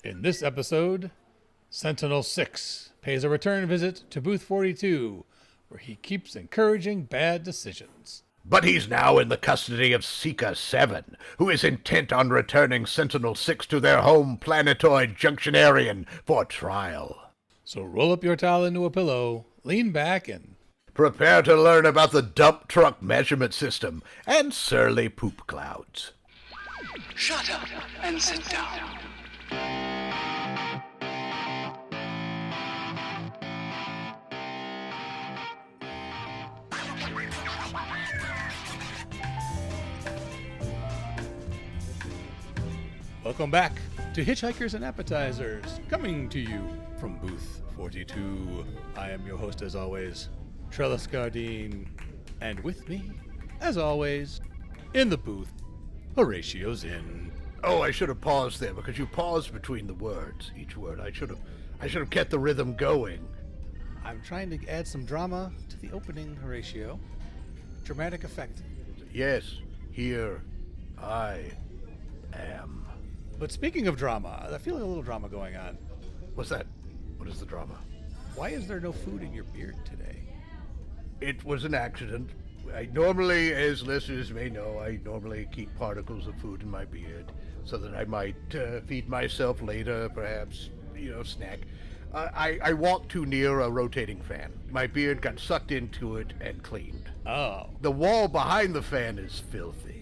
In this episode, Sentinel 6 pays a return visit to Booth 42, where he keeps encouraging bad decisions. But he's now in the custody of Seeker 7, who is intent on returning Sentinel 6 to their home planetoid Junctionarian for trial. So roll up your towel into a pillow, lean back, and prepare to learn about the dump truck measurement system and surly poop clouds. Shut up and sit down. welcome back to Hitchhikers and Appetizers, coming to you from Booth 42. I am your host, as always, Trellis Gardeen, and with me, as always, in the booth, Horatio Zinn. Oh, I should have paused there because you paused between the words. Each word. I should have kept the rhythm going. I'm trying to add some drama to the opening, Horatio. Dramatic effect. Yes, here I am. But speaking of drama, I feel a little drama going on. What's that? What is the drama? Why is there no food in your beard today? It was an accident. I normally, as listeners may know, I normally keep particles of food in my beard so that I might feed myself later, perhaps, snack. I walked too near a rotating fan. My beard got sucked into it and cleaned. Oh. The wall behind the fan is filthy.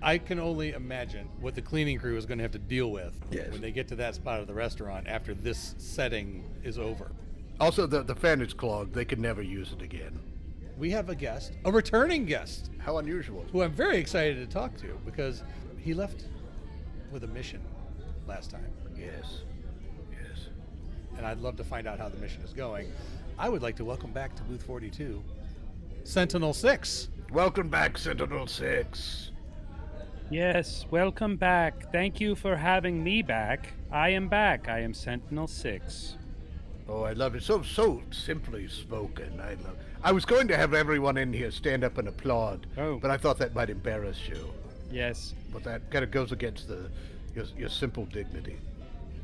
I can only imagine what the cleaning crew is going to have to deal with when they get to that spot of the restaurant after this setting is over. Also, the fan is clogged. They could never use it again. We have a guest, a returning guest. How unusual. Who I'm very excited to talk to because he left with a mission last time. Yes. And I'd love to find out how the mission is going. I would like to welcome back to Booth 42, Sentinel 6. Welcome back, Sentinel 6. Yes, welcome back. Thank you for having me back. I am back. I am Sentinel 6. Oh, I love it. So simply spoken. I was going to have everyone in here stand up and applaud, but I thought that might embarrass you. Yes. But that kind of goes against your simple dignity.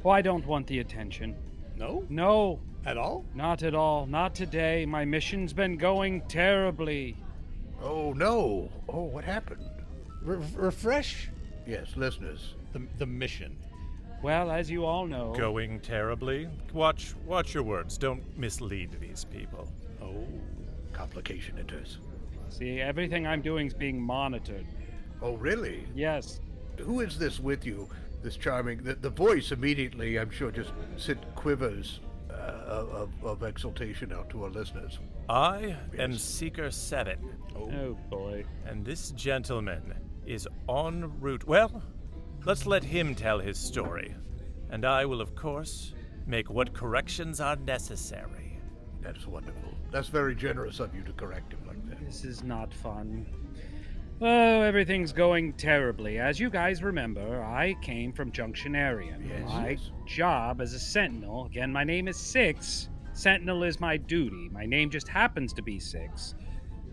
Oh, I don't want the attention. No? No. At all? Not at all. Not today. My mission's been going terribly. Oh, no. Oh, what happened? Refresh? Yes, listeners. The mission. Well, as you all know... Going terribly? Watch your words. Don't mislead these people. Oh. Complication enters. See, everything I'm doing is being monitored. Oh, really? Yes. Who is this with you? This charming... The voice immediately, I'm sure, just sent quivers of exultation out to our listeners. I am Seeker 7. Oh, boy. And this gentleman is en route. Well, let's let him tell his story. And I will, of course, make what corrections are necessary. That's wonderful. That's very generous of you to correct him like that. This is not fun. Oh, everything's going terribly. As you guys remember, I came from Junctionarian. Yes, my job as a Sentinel, again, my name is 6. Sentinel is my duty. My name just happens to be 6.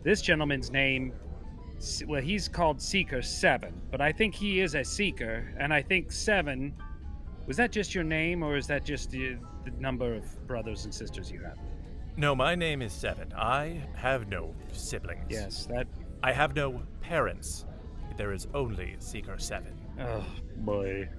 This gentleman's name, well, he's called Seeker 7, but I think he is a Seeker, and I think 7, was that just your name, or is that just the number of brothers and sisters you have? No, my name is 7. I have no siblings. Yes, that... I have no parents. There is only Seeker 7. Oh, boy.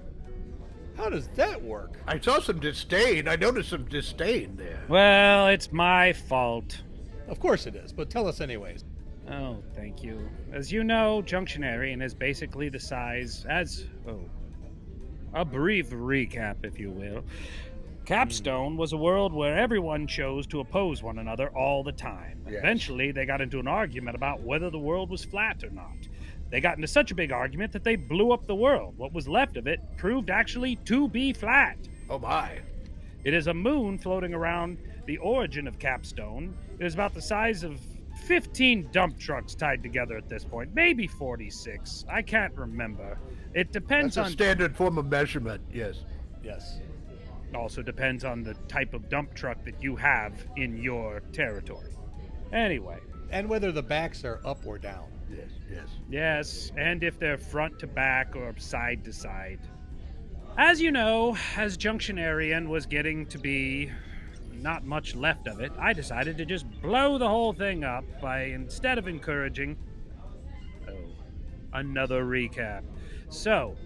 How does that work? I saw some disdain. I noticed some disdain there. Well, it's my fault. Of course it is, but tell us anyways. Oh, thank you. As you know, Junctionarian is basically the size as... a brief recap, if you will. Capstone was a world where everyone chose to oppose one another all the time. Yes. Eventually, they got into an argument about whether the world was flat or not. They got into such a big argument that they blew up the world. What was left of it proved actually to be flat. Oh, my. It is a moon floating around the origin of Capstone. It is about the size of 15 dump trucks tied together at this point. Maybe 46. I can't remember. It depends on... That's a standard form of measurement, yes. Yes. Also depends on the type of dump truck that you have in your territory. Anyway. And whether the backs are up or down. Yes. Yes, and if they're front to back or side to side. As you know, as Junctionarian was getting to be not much left of it, I decided to just blow the whole thing up by, instead of encouraging... Oh, another recap. So,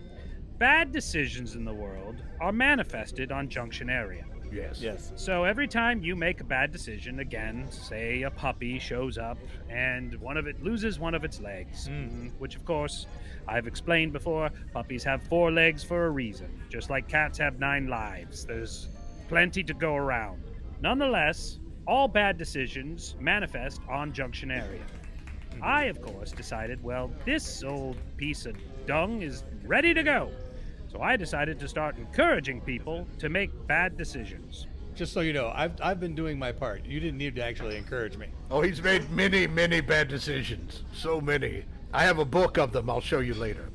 bad decisions in the world are manifested on Junctionarian. Yes. So every time you make a bad decision, again, say a puppy shows up and one of it loses one of its legs, which of course I've explained before, puppies have 4 legs for a reason, just like cats have 9 lives. There's plenty to go around. Nonetheless, all bad decisions manifest on Junctionarian. I, of course, decided, well, this old piece of dung is ready to go. So I decided to start encouraging people to make bad decisions. Just so you know, I've been doing my part. You didn't need to actually encourage me. Oh, he's made many, many bad decisions. So many. I have a book of them. I'll show you later.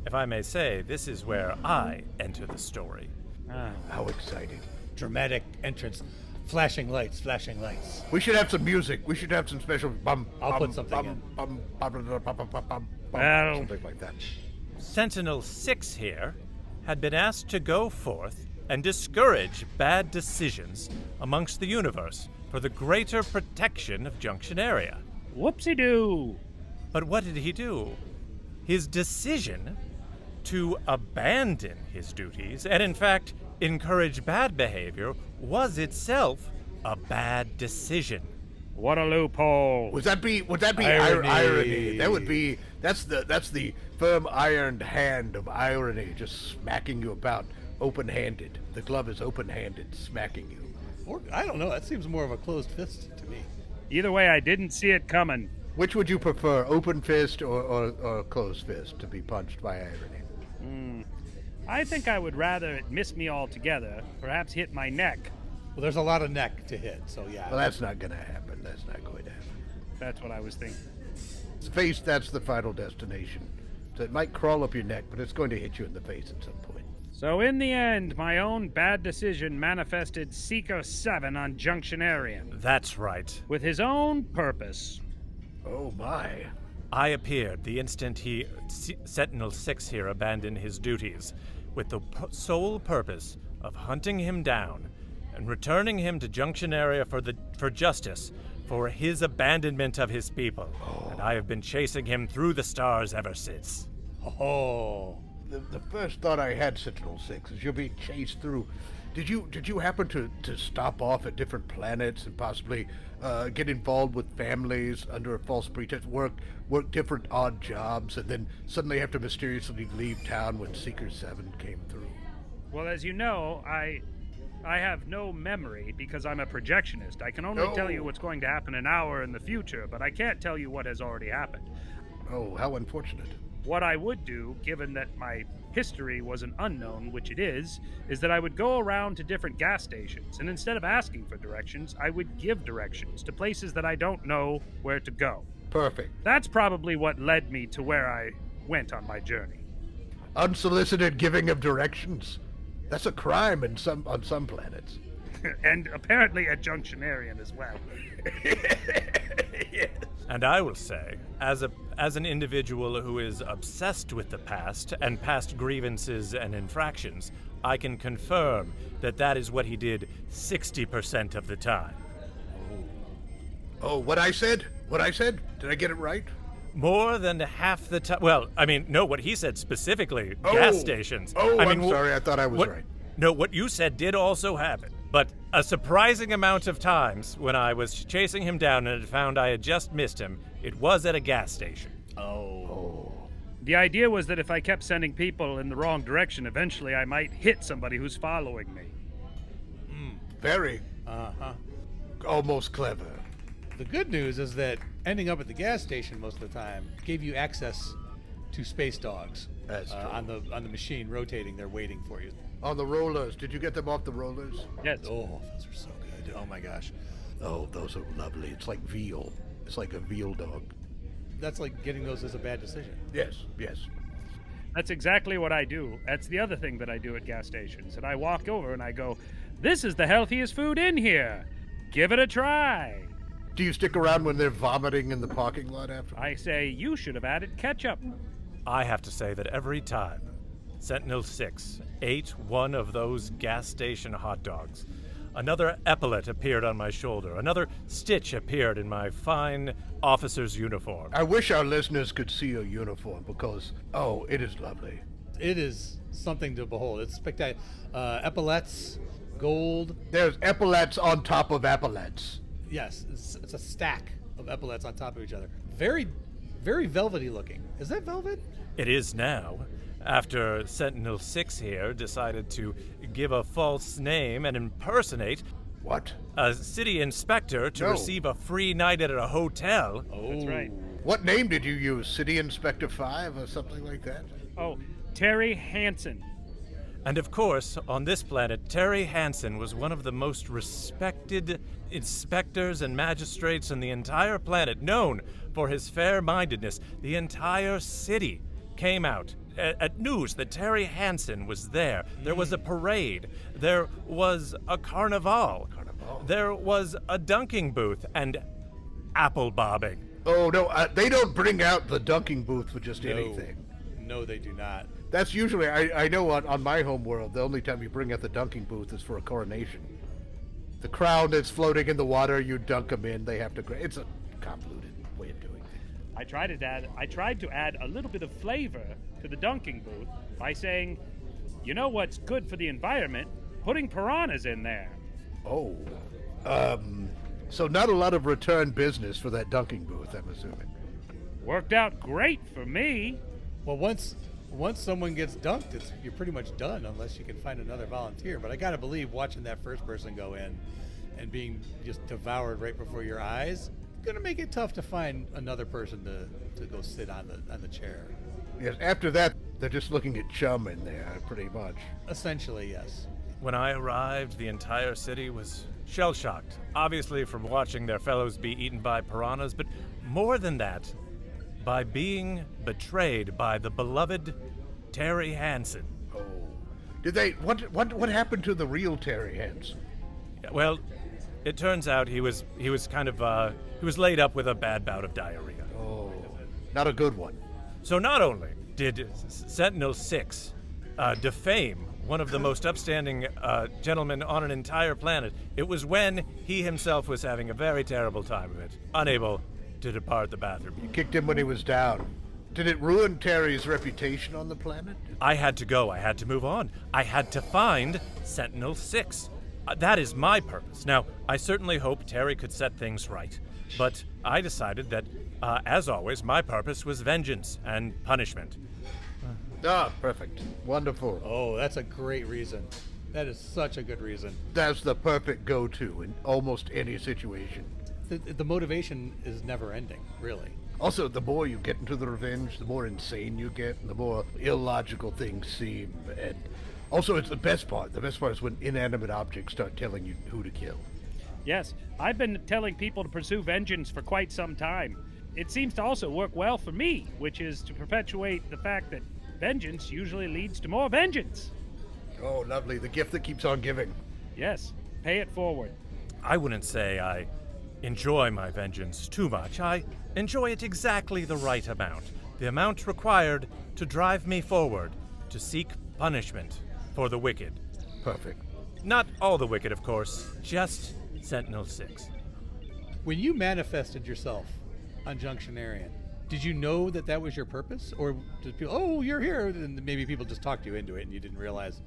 If I may say, this is where I enter the story. How exciting. Dramatic entrance. Flashing lights, flashing lights. We should have some music. We should have some special I'll put something in. Well- something like that. Sentinel 6 here had been asked to go forth and discourage bad decisions amongst the universe for the greater protection of Junctionaria. Whoopsie-doo! But what did he do? His decision to abandon his duties and, in fact, encourage bad behavior was itself a bad decision. What a loophole! Would that be Irony. irony? That's the firm ironed hand of irony, just smacking you about, open-handed. The glove is open-handed, smacking you. Or, I don't know, that seems more of a closed fist to me. Either way, I didn't see it coming. Which would you prefer, open fist or closed fist to be punched by irony? I think I would rather it miss me altogether, perhaps hit my neck. Well, there's a lot of neck to hit, so yeah. Well, that's not going to happen. That's not going to happen. That's what I was thinking. Face, that's the final destination. So it might crawl up your neck, but it's going to hit you in the face at some point. So in the end, my own bad decision manifested Seeker 7 on Junctionarian, That's right. with his own purpose. Oh, my. I appeared the instant Sentinel 6 here abandoned his duties, with the sole purpose of hunting him down and returning him to Junctionaria for justice for his abandonment of his people. And I have been chasing him through the stars ever since. Oh. The first thought I had, Sentinel 6, is you're being chased through. Did you happen to stop off at different planets and possibly get involved with families under a false pretense, work different odd jobs, and then suddenly have to mysteriously leave town when Seeker 7 came through? Well, as you know, I have no memory because I'm a projectionist. I can only tell you what's going to happen an hour in the future, but I can't tell you what has already happened. Oh, how unfortunate. What I would do, given that my history was an unknown, which it is that I would go around to different gas stations, and instead of asking for directions, I would give directions to places that I don't know where to go. Perfect. That's probably what led me to where I went on my journey. Unsolicited giving of directions. That's a crime on some planets. And apparently at Junctionarian as well. Yes. And I will say, as an individual who is obsessed with the past and past grievances and infractions, I can confirm that is what he did 60% of the time. Oh, what I said? Did I get it right? More than half the time. Well, I mean, no, what he said specifically, gas stations. Oh, I'm sorry, I thought I was right. No, what you said did also happen. But a surprising amount of times when I was chasing him down and had found I had just missed him, it was at a gas station. Oh. The idea was that if I kept sending people in the wrong direction, eventually I might hit somebody who's following me. Very. Uh-huh. Almost clever. The good news is that ending up at the gas station most of the time gave you access to space dogs. That's true. On the machine rotating, they're waiting for you. On the rollers. Did you get them off the rollers? Yes. Oh, those are so good. Oh my gosh. Oh, those are lovely. It's like veal. It's like a veal dog. That's like getting those as a bad decision. Yes. That's exactly what I do. That's the other thing that I do at gas stations. And I walk over and I go, "This is the healthiest food in here. Give it a try." Do you stick around when they're vomiting in the parking lot after? I say, "You should have added ketchup." I have to say that every time Sentinel 6 ate one of those gas station hot dogs. Another epaulet appeared on my shoulder. Another stitch appeared in my fine officer's uniform. I wish our listeners could see your uniform because, it is lovely. It is something to behold. It's spectacular. Epaulets, gold. There's epaulets on top of epaulets. Yes, it's a stack of epaulets on top of each other. Very, very velvety looking. Is that velvet? It is now, after Sentinel 6 here decided to give a false name and impersonate What? a city inspector to No. receive a free night at a hotel. Oh, That's right. What name did you use? City Inspector 5 or something like that? Oh, Terry Hansen. And of course, on this planet, Terry Hansen was one of the most respected inspectors and magistrates on the entire planet, known for his fair-mindedness. The entire city came out at news that Terry Hansen was there. There was a parade. There was a carnival. There was a dunking booth and apple bobbing. Oh, no, they don't bring out the dunking booth for just anything. No, they do not. That's usually, I know on my home world, the only time you bring out the dunking booth is for a coronation. The crown that's floating in the water, you dunk them in, they have to, it's a convoluted way of doing things. I tried to add a little bit of flavor to the dunking booth by saying, you know what's good for the environment? Putting piranhas in there. Oh, so not a lot of return business for that dunking booth, I'm assuming. Worked out great for me. Well, once someone gets dunked, you're pretty much done unless you can find another volunteer. But I gotta believe watching that first person go in and being just devoured right before your eyes, gonna make it tough to find another person to go sit on the chair. Yes, after that, they're just looking at chum in there, pretty much. Essentially, yes. When I arrived, the entire city was shell-shocked, obviously from watching their fellows be eaten by piranhas, but more than that, by being betrayed by the beloved Terry Hansen. Oh. Did they, what happened to the real Terry Hansen? Well, it turns out he was kind of, he was laid up with a bad bout of diarrhea. Oh, not a good one. So not only did Sentinel 6 defame one of the most upstanding gentlemen on an entire planet, it was when he himself was having a very terrible time of it, unable to depart the bathroom. You kicked him when he was down. Did it ruin Terry's reputation on the planet? I had to go. I had to move on. I had to find Sentinel 6. That is my purpose. Now, I certainly hope Terry could set things right, but I decided that, as always, my purpose was vengeance and punishment. Ah, perfect. Wonderful. Oh, that's a great reason. That is such a good reason. That's the perfect go-to in almost any situation. The motivation is never ending, really. Also, the more you get into the revenge, the more insane you get, and the more illogical things seem. And also, it's the best part. The best part is when inanimate objects start telling you who to kill. Yes, I've been telling people to pursue vengeance for quite some time. It seems to also work well for me, which is to perpetuate the fact that vengeance usually leads to more vengeance. Oh, lovely. The gift that keeps on giving. Yes, pay it forward. I wouldn't say I enjoy my vengeance too much. I enjoy it exactly the right amount. The amount required to drive me forward to seek punishment for the wicked. Perfect. Not all the wicked, of course, just Sentinel 6. When you manifested yourself on Junctionarian, did you know that was your purpose? Or did people, oh, you're here, and maybe people just talked you into it and you didn't realize,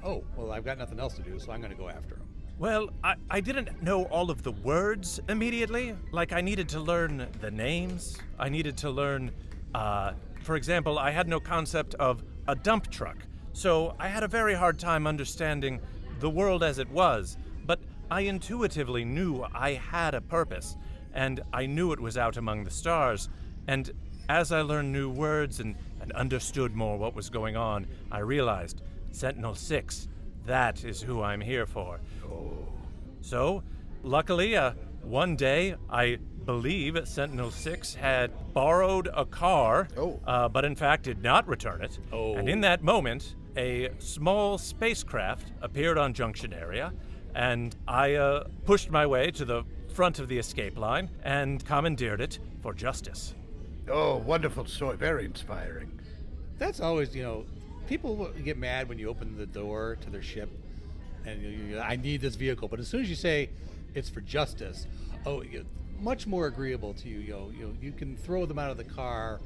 oh, well, I've got nothing else to do, so I'm going to go after him. Well, I didn't know all of the words immediately. Like, I needed to learn the names. I needed to learn, for example, I had no concept of a dump truck. So I had a very hard time understanding the world as it was. But I intuitively knew I had a purpose, and I knew it was out among the stars. And as I learned new words and understood more what was going on, I realized Sentinel 6, that is who I'm here for. So, luckily, one day, I believe Sentinel 6 had borrowed a car, but in fact did not return it. Oh. And in that moment, a small spacecraft appeared on Junction area, and I pushed my way to the front of the escape line and commandeered it for justice. Oh, wonderful story. Very inspiring. That's always, people get mad when you open the door to their ship and I need this vehicle, but as soon as you say it's for justice, much more agreeable to you. You can throw them out of the car,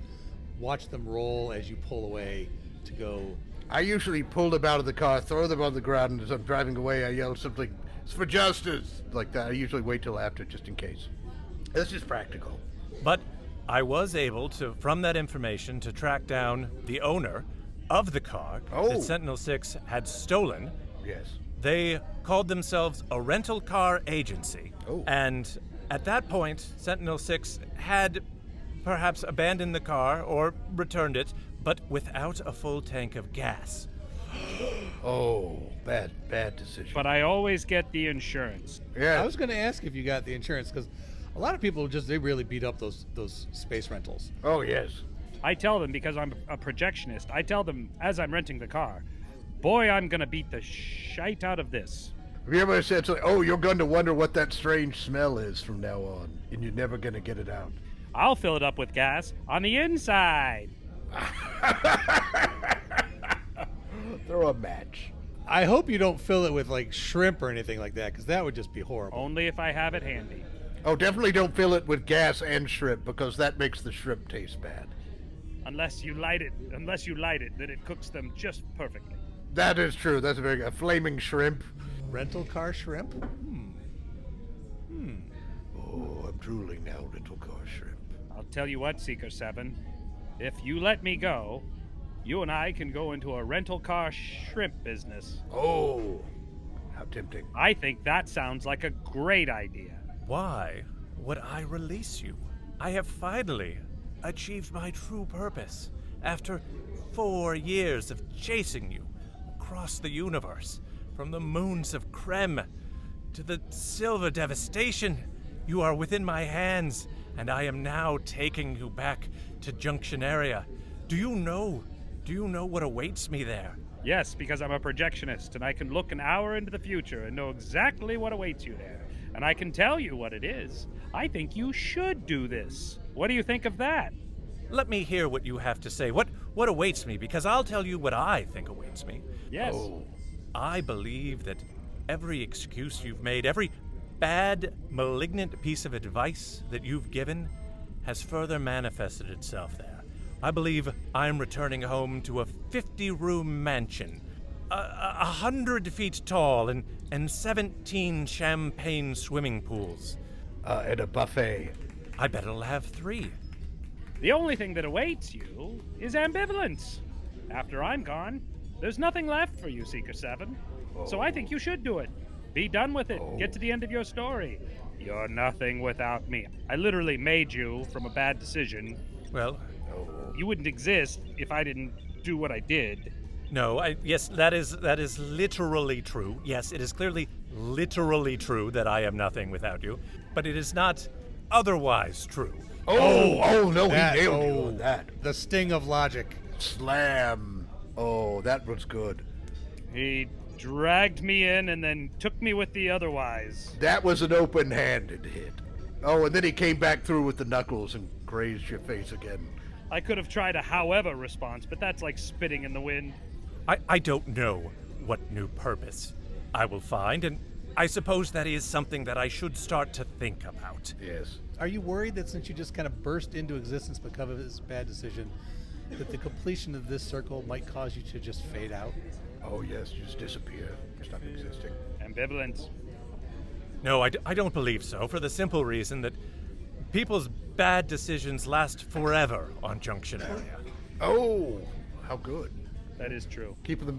watch them roll as you pull away to go. I usually pull them out of the car, throw them on the ground, and as I'm driving away, I yell something, "It's for justice!" like that. I usually wait till after, just in case. That's just practical. But I was able to, from that information, to track down the owner of the car that Sentinel 6 had stolen. Yes. They called themselves a rental car agency. Oh. And at that point, Sentinel 6 had perhaps abandoned the car or returned it, but without a full tank of gas. Oh, bad decision. But I always get the insurance. Yeah. I was going to ask if you got the insurance, because a lot of people they really beat up those space rentals. Oh, yes. I tell them, because I'm a projectionist, I tell them as I'm renting the car, boy, I'm going to beat the shite out of this. Have you ever said something, "Oh, you're going to wonder what that strange smell is from now on, and you're never going to get it out"? I'll fill it up with gas on the inside. Throw a match. I hope you don't fill it with like shrimp or anything like that, because that would just be horrible. Only if I have it handy. Oh, definitely don't fill it with gas and shrimp, because that makes the shrimp taste bad. Unless you light it, then it cooks them just perfectly. That is true. That's a flaming shrimp. Rental car shrimp? Oh, I'm drooling now, rental car shrimp. I'll tell you what, Seeker 7. If you let me go, you and I can go into a rental car shrimp business. Oh, how tempting. I think that sounds like a great idea. Why would I release you? I have finally achieved my true purpose after 4 years of chasing you across the universe, from the moons of Krem to the Silver Devastation. You are within my hands, and I am now taking you back to Junction Area. Do you know what awaits me there? Yes, because I'm a projectionist, and I can look an hour into the future and know exactly what awaits you there. And I can tell you what it is. I think you should do this. What do you think of that? Let me hear what you have to say. What awaits me? Because I'll tell you what I think awaits me. Yes. Oh. I believe that every excuse you've made, every bad, malignant piece of advice that you've given has further manifested itself there. I believe I'm returning home to a 50-room mansion, 100 feet tall, and 17 champagne swimming pools. And a buffet. I bet it'll have 3. The only thing that awaits you is ambivalence. After I'm gone, there's nothing left for you, Seeker 7. So I think you should do it. Be done with it. Get to the end of your story. You're nothing without me. I literally made you from a bad decision. Well, You wouldn't exist if I didn't do what I did. no, yes, that is literally true. Yes, it is clearly literally true that I am nothing without you, but it is not otherwise true. No, he nailed you oh, on that. The sting of logic. Slam. Oh, that was good. He dragged me in and then took me with the otherwise. That was an open-handed hit. Oh, and then he came back through with the knuckles and grazed your face again. I could have tried a however response, but that's like spitting in the wind. I don't know what new purpose I will find, and I suppose that is something that I should start to think about. Yes. Are you worried that since you just kind of burst into existence because of this bad decision, that the completion of this circle might cause you to just fade out? Oh, yes, just disappear. Stop existing. Ambivalence. No, I don't believe so, for the simple reason that people's bad decisions last forever on Junction Area. Oh, how good. That is true.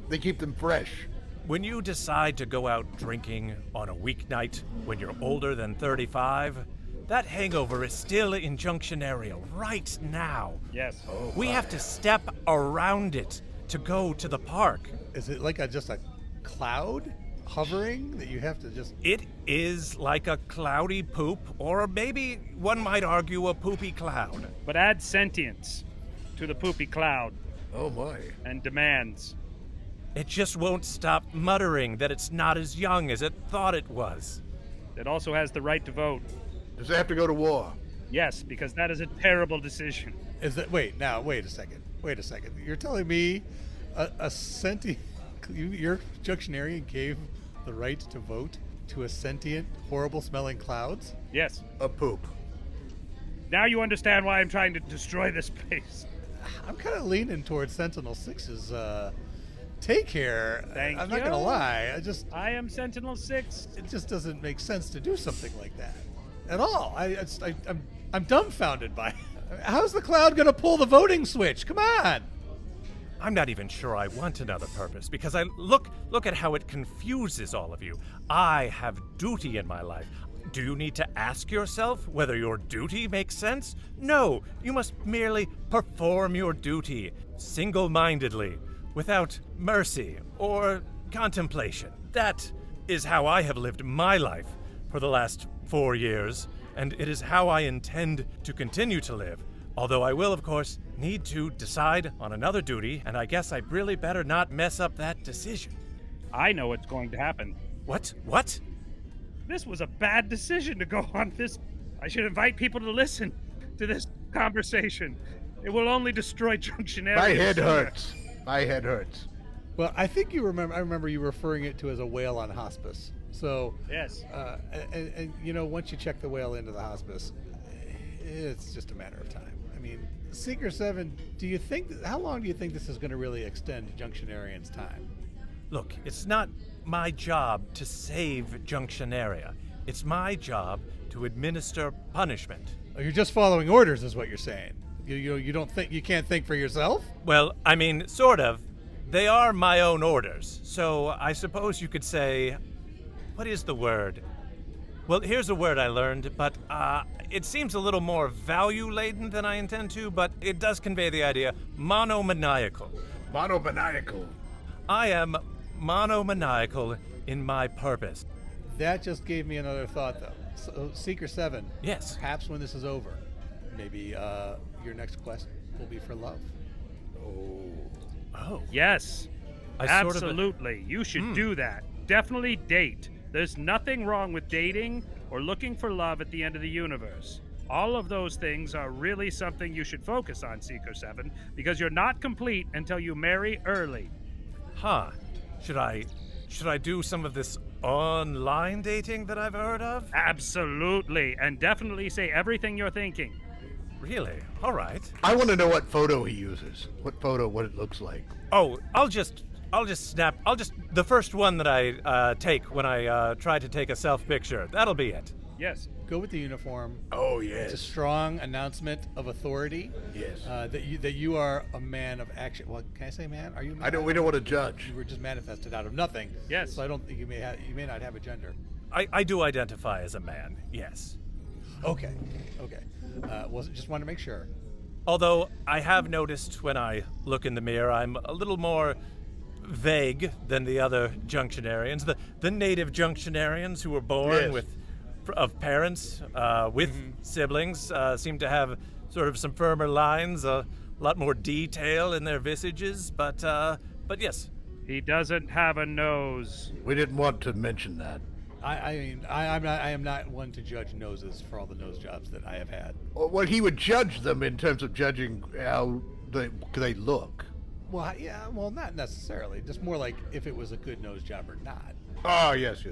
They keep them fresh. When you decide to go out drinking on a weeknight when you're older than 35, that hangover is still in Junction Area right now. Yes. We have to step around it to go to the park. Is it like just a cloud hovering that you have to just... It is like a cloudy poop, or maybe one might argue a poopy cloud. But add sentience to the poopy cloud Oh, my. and demands. It just won't stop muttering that it's not as young as it thought it was. It also has the right to vote. Does it have to go to war? Yes, because that is a terrible decision. Wait a second. You're telling me a sentient... Your Junctionarian gave the right to vote to a sentient, horrible-smelling clouds? Yes. A poop. Now you understand why I'm trying to destroy this place. I'm kind of leaning towards Sentinel 6's take here. Thank I'm not you. going to lie. I am Sentinel 6. It just doesn't make sense to do something like that at all. I'm dumbfounded by it. How's the cloud going to pull the voting switch? Come on. I'm not even sure I want another purpose, because I look at how it confuses all of you. I have duty in my life. Do you need to ask yourself whether your duty makes sense? No, you must merely perform your duty, single-mindedly, without mercy or contemplation. That is how I have lived my life for the last 4 years, and it is how I intend to continue to live. Although I will, of course, need to decide on another duty, and I guess I really better not mess up that decision. I know what's going to happen. What? This was a bad decision to go on this. I should invite people to listen to this conversation. It will only destroy Junctionarians. My head hurts. My head hurts. Well, I think you remember. I remember you referring it to as a whale on hospice. So Yes. And you know, once you check the whale into the hospice, it's just a matter of time. I mean, Seeker 7. Do you think? How long do you think this is going to really extend Junctionarians' time? Look, it's not my job to save Junctionaria. It's my job to administer punishment. Oh, you're just following orders, is what you're saying. You don't think you can't think for yourself? Well, I mean, sort of. They are my own orders, so I suppose you could say... What is the word? Well, here's a word I learned, but it seems a little more value-laden than I intend to, but it does convey the idea. Monomaniacal. Monomaniacal. I am monomaniacal in my purpose. That just gave me another thought, though. So, Seeker 7. Yes. Perhaps when this is over, maybe your next quest will be for love. Oh. Yes. I sort of- Absolutely. You should do that. Definitely date. There's nothing wrong with dating or looking for love at the end of the universe. All of those things are really something you should focus on, Seeker 7, because you're not complete until you marry early. Huh. Should I do some of this online dating that I've heard of? Absolutely. And definitely say everything you're thinking. Really? All right. I want to know what photo he uses. What it looks like. Oh, I'll just the first one that I take when I try to take a self picture. That'll be it. Yes. Go with the uniform. Oh, It's a yes. strong announcement of authority. Yes. That you are a man of action. Well, can I say man? Are you? Man? We don't want to judge. You were just manifested out of nothing. Yes. So I don't think you may not have a gender. I do identify as a man. Yes. Okay. Just want to make sure. Although I have noticed when I look in the mirror, I'm a little more vague than the other Junctionarians, the native Junctionarians who were born Yes. of parents with siblings seem to have sort of some firmer lines, a lot more detail in their visages, but yes. He doesn't have a nose. We didn't want to mention that. I am not one to judge noses for all the nose jobs that I have had. Well, he would judge them in terms of judging how they look. Well, yeah, well, not necessarily. Just more like if it was a good nose job or not. Oh, yes.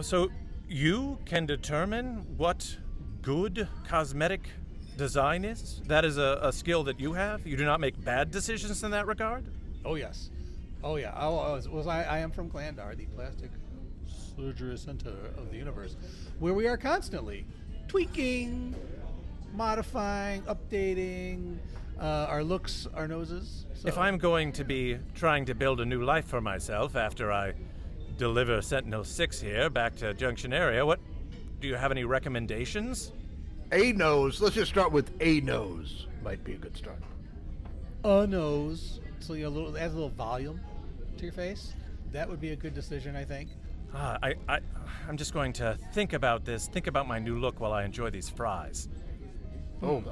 So you can determine what good cosmetic design is? That is a skill that you have? You do not make bad decisions in that regard? Oh, yes. Oh, yeah. I am from Glandar, the plastic surgery center of the universe, where we are constantly tweaking, modifying, updating our looks, our noses. So. If I'm going to be trying to build a new life for myself after I deliver Sentinel 6 here back to Junctionaria, do you have any recommendations? A nose. Let's just start with a nose. Might be a good start. A nose. So adds a little volume to your face. That would be a good decision, I think. I'm just going to think about this, think about my new look while I enjoy these fries. Oh!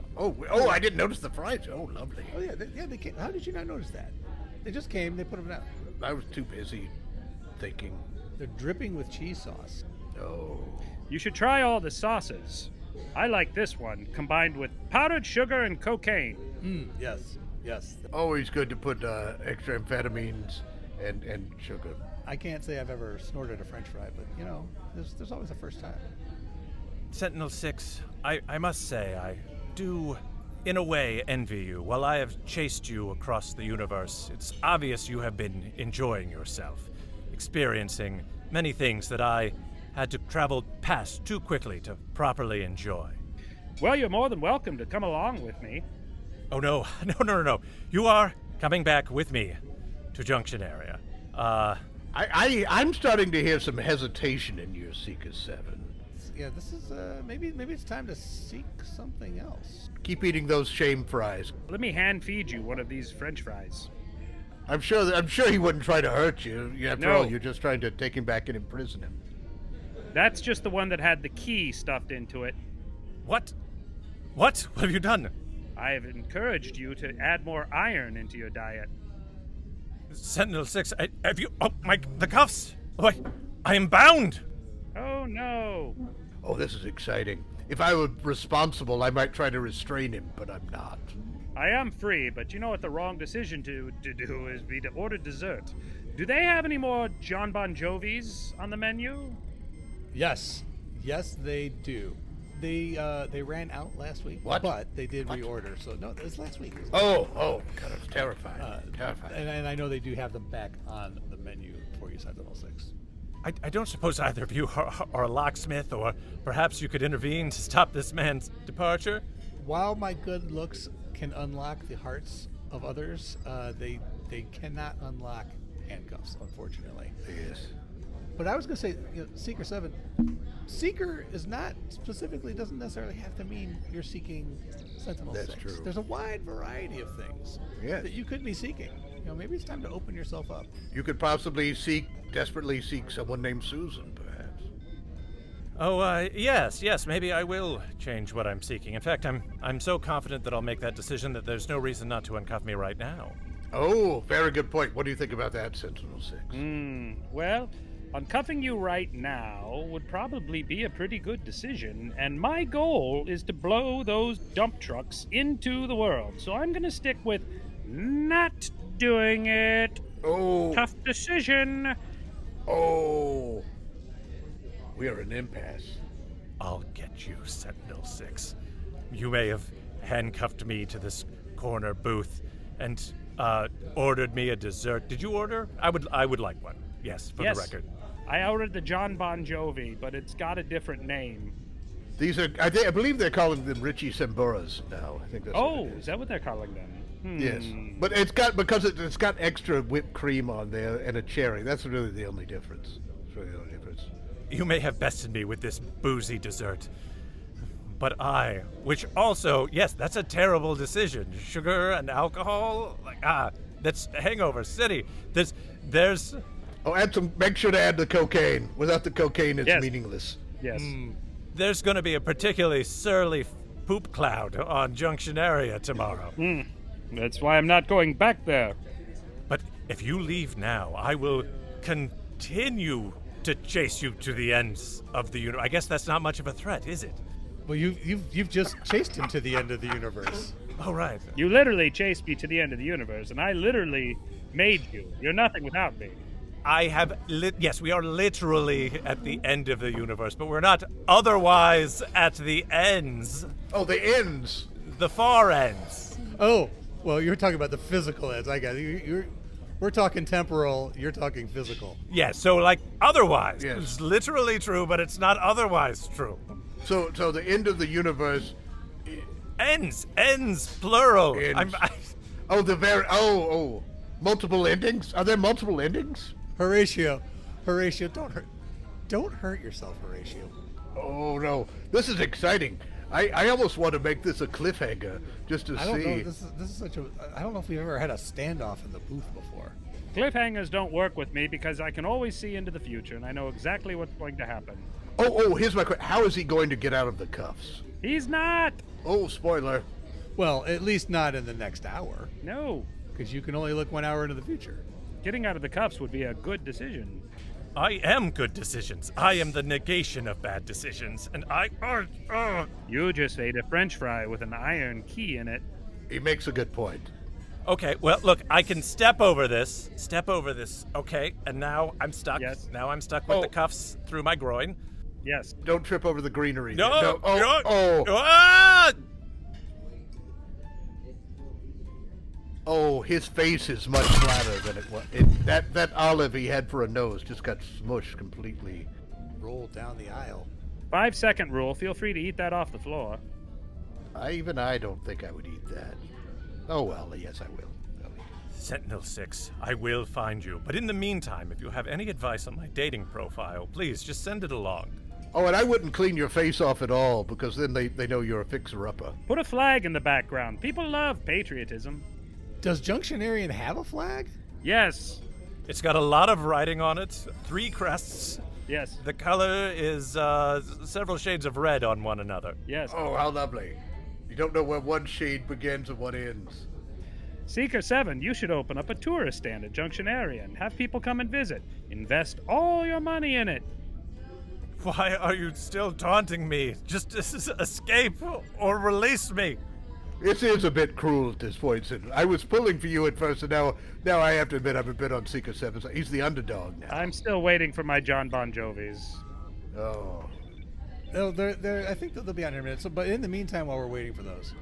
I didn't notice the fries. Oh, lovely. Oh, yeah. They came. How did you not notice that? They just came. They put them down. I was too busy thinking. They're dripping with cheese sauce. Oh. You should try all the sauces. I like this one, combined with powdered sugar and cocaine. Yes. Yes. Always good to put extra amphetamines and sugar. I can't say I've ever snorted a French fry, but there's always a first time. Sentinel 6, I must say, I do, in a way, envy you. While I have chased you across the universe, it's obvious you have been enjoying yourself, experiencing many things that I had to travel past too quickly to properly enjoy. Well, you're more than welcome to come along with me. Oh, no. No. You are coming back with me to Junction area. I'm starting to hear some hesitation in your Seeker 7. Yeah, this is maybe it's time to seek something else. Keep eating those shame fries. Let me hand feed you one of these French fries. I'm sure he wouldn't try to hurt you. After No. all, you're just trying to take him back and imprison him. That's just the one that had the key stuffed into it. What? What have you done? I have encouraged you to add more iron into your diet. Sentinel 6, have you... Oh, the cuffs! I am bound! Oh, no. Oh, this is exciting. If I were responsible, I might try to restrain him, but I'm not. I am free, but you know what the wrong decision to do is be to order dessert. Do they have any more John Bon Jovis on the menu? Yes, they do. They ran out last week. What? But they did reorder. So no, it was last week. Oh, God, I was terrified. Terrified. And I know they do have them back on the menu for you, Sentinel 6. I don't suppose either of you are a locksmith, or perhaps you could intervene to stop this man's departure? While my good looks can unlock the hearts of others, they cannot unlock handcuffs, unfortunately. Yes. But I was going to say, Seeker 7, Seeker is not specifically, doesn't necessarily have to mean you're seeking Sentinel 6. That's true. There's a wide variety of things that you could be seeking. Maybe it's time to open yourself up. You could possibly desperately seek someone named Susan, perhaps. Oh, yes, maybe I will change what I'm seeking. In fact, I'm so confident that I'll make that decision that there's no reason not to uncuff me right now. Oh, very good point. What do you think about that, Sentinel 6? Well, uncuffing you right now would probably be a pretty good decision, and my goal is to blow those dump trucks into the world. So I'm going to stick with not doing it. Oh. Tough decision. Oh. We are an impasse. I'll get you, Sentinel 6. You may have handcuffed me to this corner booth and ordered me a dessert. Did you order? I would like one. Yes, for the record. I ordered the John Bon Jovi, but it's got a different name. These are, I believe they're calling them Richie Samburas now. I think that's what it Is that what they're calling them? Yes, but it's got extra whipped cream on there and a cherry. That's really the only difference. It's really the only difference. You may have bested me with this boozy dessert, but which also, yes, that's a terrible decision. Sugar and alcohol, that's Hangover City. There's. Oh, make sure to add the cocaine. Without the cocaine, it's meaningless. Yes. There's going to be a particularly surly poop cloud on Junction area tomorrow. That's why I'm not going back there. But if you leave now, I will continue to chase you to the ends of the universe. I guess that's not much of a threat, is it? Well, you've just chased him to the end of the universe. Oh, right. You literally chased me to the end of the universe, and I literally made you. You're nothing without me. I have, yes, we are literally at the end of the universe, but we're not otherwise at the ends. Oh, the ends. The far ends. Oh, well, you're talking about the physical ends. I got it. We're talking temporal. You're talking physical. Yes, so like otherwise. Yes. It's literally true, but it's not otherwise true. So the end of the universe. Ends, plural. Ends. Multiple endings. Are there multiple endings? Horatio, don't hurt yourself, Horatio. Oh no, this is exciting. I almost want to make this a cliffhanger just to see. I don't know. This is such a. I don't know if we've ever had a standoff in the booth before. Cliffhangers don't work with me because I can always see into the future and I know exactly what's going to happen. Oh, here's my question. How is he going to get out of the cuffs? He's not. Oh, spoiler. Well, at least not in the next hour. No. Because you can only look 1 hour into the future. Getting out of the cuffs would be a good decision. I am good decisions. I am the negation of bad decisions, and You just ate a French fry with an iron key in it. He makes a good point. Okay, well, look, I can step over this. Okay, and now I'm stuck. Yes. Now I'm stuck with the cuffs through my groin. Yes. Don't trip over the greenery. No! Oh. Ah! Oh, his face is much flatter than it was. That olive he had for a nose just got smushed completely. Roll down the aisle. 5-second rule. Feel free to eat that off the floor. I don't think I would eat that. Oh, well, yes, I will. Sentinel 6, I will find you. But in the meantime, if you have any advice on my dating profile, please just send it along. Oh, and I wouldn't clean your face off at all, because then they know you're a fixer-upper. Put a flag in the background. People love patriotism. Does Junctionarian have a flag? Yes. It's got a lot of writing on it, 3 crests. Yes. The color is several shades of red on one another. Yes. Oh, how lovely. You don't know where one shade begins and one ends. Seeker 7, you should open up a tourist stand at Junctionarian. Have people come and visit. Invest all your money in it. Why are you still taunting me? Just escape or release me. This is a bit cruel at this point, Sid. I was pulling for you at first, and now I have to admit I'm a bit on Seeker 7. He's the underdog now. I'm still waiting for my John Bon Jovis. Oh. No, I think that they'll be on here in a minute. So, but in the meantime, while we're waiting for those,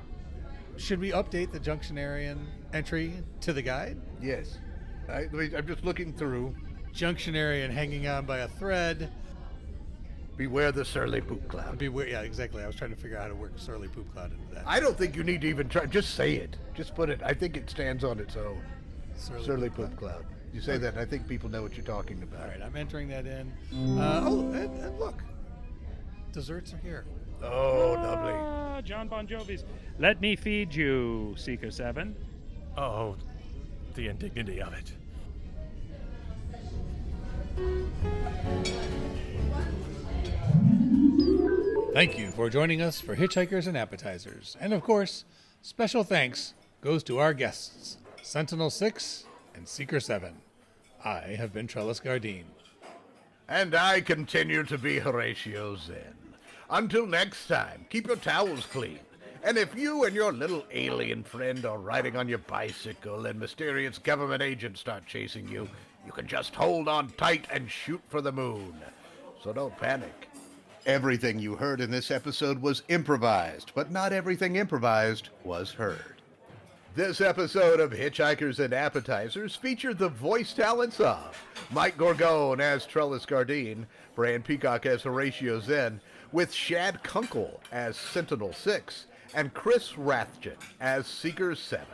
should we update the Junctionarian entry to the guide? Yes. I'm just looking through. Junctionarian hanging on by a thread. Beware the surly poop cloud. Beware, yeah, exactly. I was trying to figure out how to work surly poop cloud into that. I don't think you need to even try. Just say it. Just put it. I think it stands on its own. Surly poop cloud. You say that, and I think people know what you're talking about. All right, I'm entering that in. And look. Desserts are here. Oh, lovely. John Bon Jovi's. Let me feed you, Seeker 7. Oh, the indignity of it. Thank you for joining us for Hitchhikers and Appetizers. And of course, special thanks goes to our guests, Sentinel 6 and Seeker 7. I have been Trellis Gardeen. And I continue to be Horatio Zinn. Until next time, keep your towels clean. And if you and your little alien friend are riding on your bicycle and mysterious government agents start chasing you, you can just hold on tight and shoot for the moon. So don't panic. Everything you heard in this episode was improvised, but not everything improvised was heard. This episode of Hitchhikers and Appetizers featured the voice talents of Mike Gorgone as Trellis Gardeen, Bran Peacock as Horatio Zinn, with Shad Kunkel as Sentinel 6, and Chris Rathjen as Seeker 7.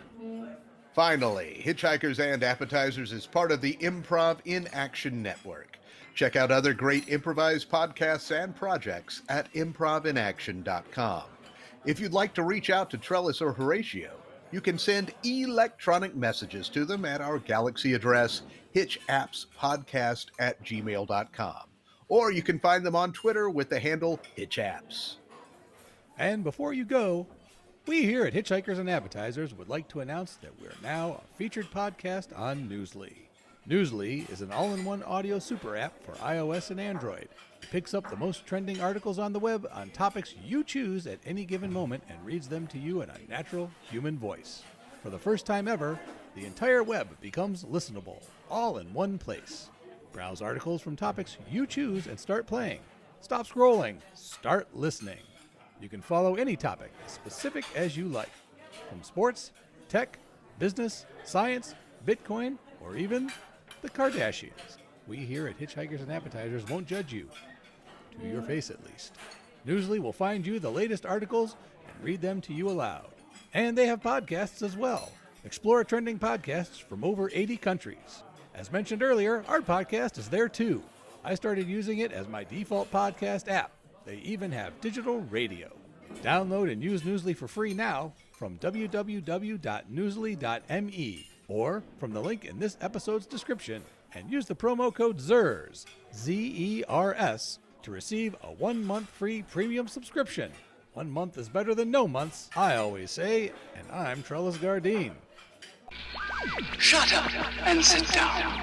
Finally, Hitchhikers and Appetizers is part of the Improv in Action Network. Check out other great improvised podcasts and projects at improvinaction.com. If you'd like to reach out to Trellis or Horatio, you can send electronic messages to them at our Galaxy address, hitchappspodcast@gmail.com. Or you can find them on Twitter with the handle hitchapps. And before you go, we here at Hitchhikers and Appetizers would like to announce that we're now a featured podcast on Newsly. Newsly is an all-in-one audio super app for iOS and Android. It picks up the most trending articles on the web on topics you choose at any given moment and reads them to you in a natural human voice. For the first time ever, the entire web becomes listenable, all in one place. Browse articles from topics you choose and start playing. Stop scrolling, start listening. You can follow any topic, as specific as you like. From sports, tech, business, science, Bitcoin, or even the Kardashians. We here at Hitchhikers and Appetizers won't judge you. To your face, at least. Newsly will find you the latest articles and read them to you aloud. And they have podcasts as well. Explore trending podcasts from over 80 countries. As mentioned earlier, our podcast is there too. I started using it as my default podcast app. They even have digital radio. Download and use Newsly for free now from www.newsly.me or from the link in this episode's description, and use the promo code ZERS, Z-E-R-S, to receive a 1-month free premium subscription. 1 month is better than no months, I always say, and I'm Trellis Gardeen. Shut up and sit down.